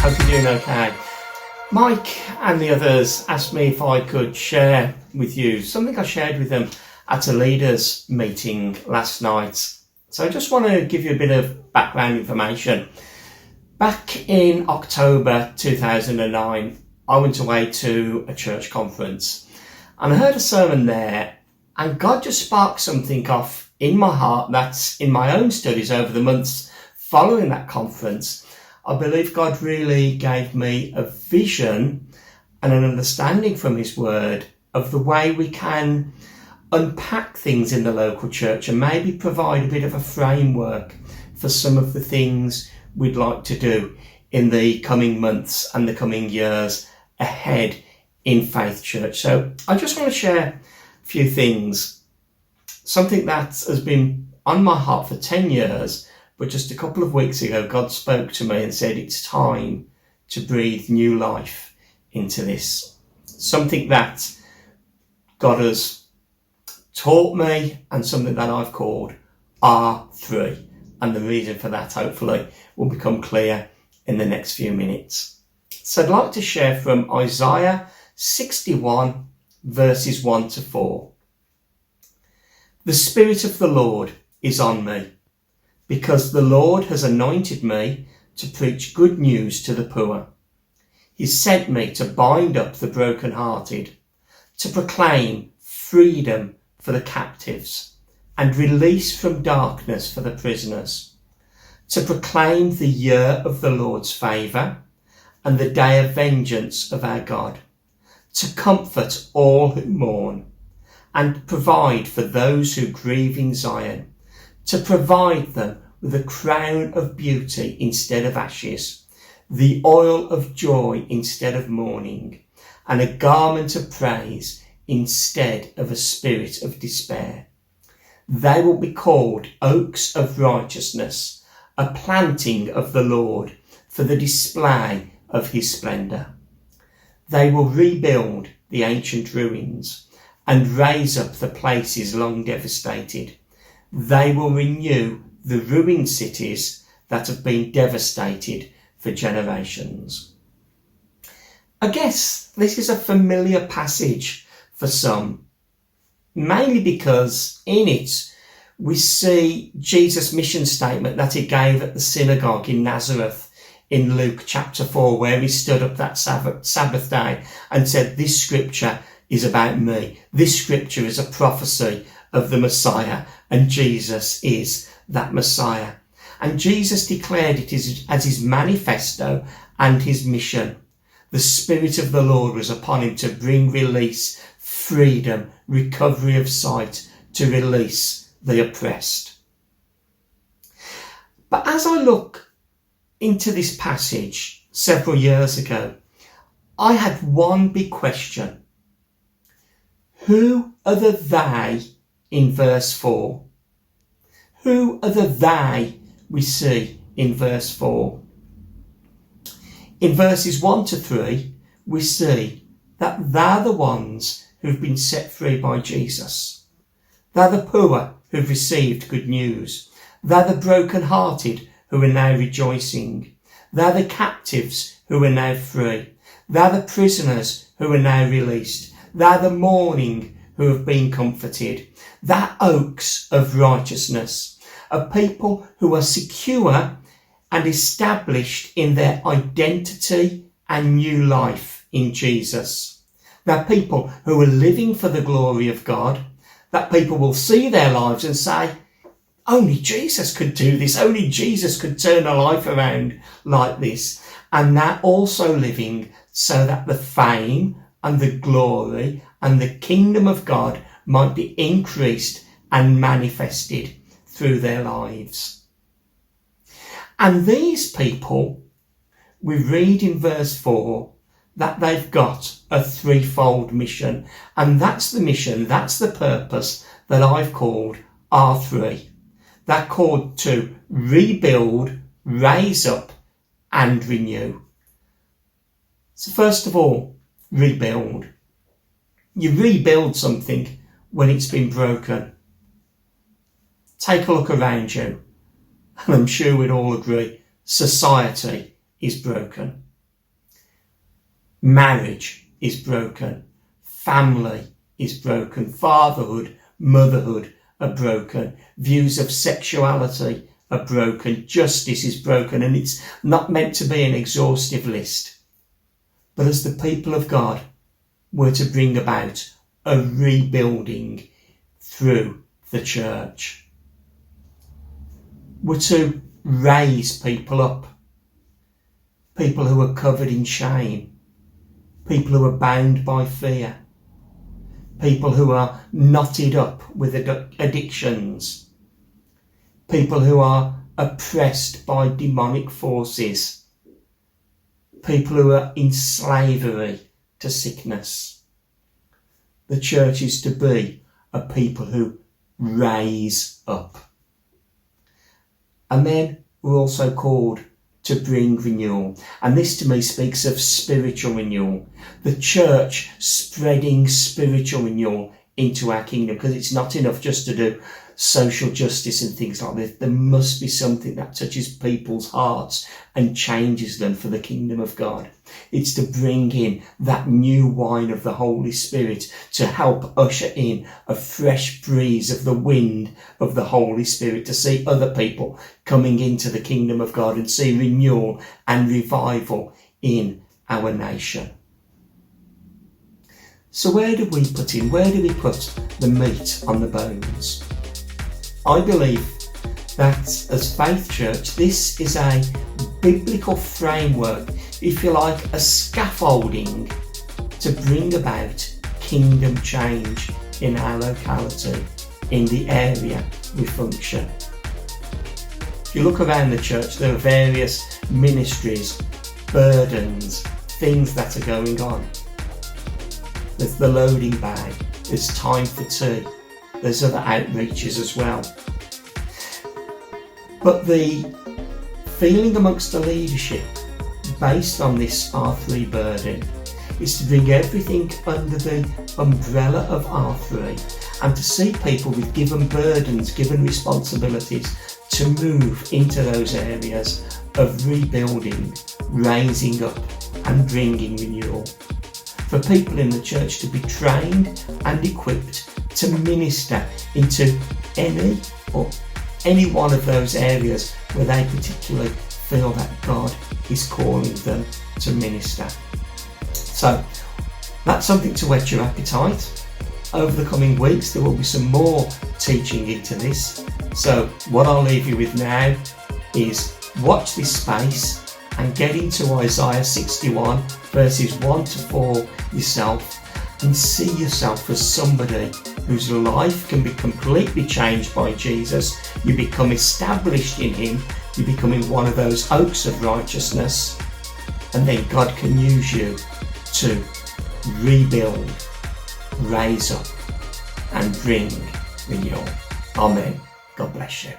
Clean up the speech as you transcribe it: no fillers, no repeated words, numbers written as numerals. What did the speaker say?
Hope you're doing okay. Mike and the others asked me if I could share with you something I shared with them at a leaders meeting last night. So I just want to give you a bit of background information. Back in October 2009, I went away to a church conference and I heard a sermon there, and God just sparked something off in my heart that's in my own studies over the months following that conference. I believe God really gave me a vision and an understanding from his word of the way we can unpack things in the local church and maybe provide a bit of a framework for some of the things we'd like to do in the coming months and the coming years ahead in Faith Church. So I just want to share a few things, something that has been on my heart for 10 years. But just a couple of weeks ago, God spoke to me and said, it's time to breathe new life into this. Something that God has taught me and something that I've called R3. And the reason for that, hopefully, will become clear in the next few minutes. So I'd like to share from Isaiah 61, verses 1 to 4. The Spirit of the Lord is on me, because the Lord has anointed me to preach good news to the poor. He sent me to bind up the brokenhearted, to proclaim freedom for the captives and release from darkness for the prisoners, to proclaim the year of the Lord's favour and the day of vengeance of our God, to comfort all who mourn and provide for those who grieve in Zion, to provide them with a crown of beauty instead of ashes, the oil of joy instead of mourning, and a garment of praise instead of a spirit of despair. They will be called oaks of righteousness, a planting of the Lord for the display of his splendour. They will rebuild the ancient ruins and raise up the places long devastated. They will renew the ruined cities that have been devastated for generations. I guess this is a familiar passage for some, mainly because in it we see Jesus' mission statement that he gave at the synagogue in Nazareth in Luke chapter 4, where he stood up that Sabbath day and said, this scripture is about me. This scripture is a prophecy of the Messiah, and Jesus is that Messiah. And Jesus declared it as his manifesto and his mission. The Spirit of the Lord was upon him to bring release, freedom, recovery of sight, to release the oppressed. But as I look into this passage several years ago, I had one big question. Who are the they in verse 4? Who are the they we see in verse 4? In verses 1 to 3, we see that they're the ones who've been set free by Jesus. They're the poor who've received good news. They're the brokenhearted who are now rejoicing. They're the captives who are now free. They're the prisoners who are now released. They're the mourning who have been comforted. They're oaks of righteousness, a people who are secure and established in their identity and new life in Jesus. They're people who are living for the glory of God, that people will see their lives and say, only Jesus could do this, only Jesus could turn a life around like this. And they're also living so that the fame and the glory and the kingdom of God might be increased and manifested through their lives. And these people, we read in verse 4 that they've got a threefold mission. And that's the mission, that's the purpose that I've called R3. They're called to rebuild, raise up and renew. So first of all, rebuild. You rebuild something when it's been broken. Take a look around you, and I'm sure we'd all agree, society is broken. Marriage is broken. Family is broken. Fatherhood, motherhood are broken. Views of sexuality are broken. Justice is broken. And it's not meant to be an exhaustive list. But as the people of God, we're to bring about a rebuilding through the church. We're to raise people up. People who are covered in shame. People who are bound by fear. People who are knotted up with addictions. People who are oppressed by demonic forces. People who are in slavery to sickness. The church is to be a people who raise up. And then we're also called to bring renewal. And this to me speaks of spiritual renewal. The church spreading spiritual renewal into our kingdom, because it's not enough just to do social justice and things like this. There must be something that touches people's hearts and changes them for the kingdom of God. It's to bring in that new wine of the Holy Spirit to help usher in a fresh breeze of the wind of the Holy Spirit, to see other people coming into the kingdom of God and see renewal and revival in our nation. So where do we put the meat on the bones? I believe that as Faith Church, this is a biblical framework, if you like, a scaffolding to bring about kingdom change in our locality, in the area we function. If you look around the church, there are various ministries, burdens, things that are going on. There's the loading bag, there's time for tea, there's other outreaches as well. But the feeling amongst the leadership based on this R3 burden is to bring everything under the umbrella of R3 and to see people with given burdens, given responsibilities to move into those areas of rebuilding, raising up and bringing renewal. For people in the church to be trained and equipped to minister into any one of those areas where they particularly feel that God is calling them to minister. So that's something to whet your appetite. Over the coming weeks there will be some more teaching into this. So what I'll leave you with now is watch this space and get into Isaiah 61 verses 1 to 4 yourself and see yourself as somebody whose life can be completely changed by Jesus. You become established in him. You're becoming one of those oaks of righteousness. And then God can use you to rebuild, raise up and bring renewal. Amen. God bless you.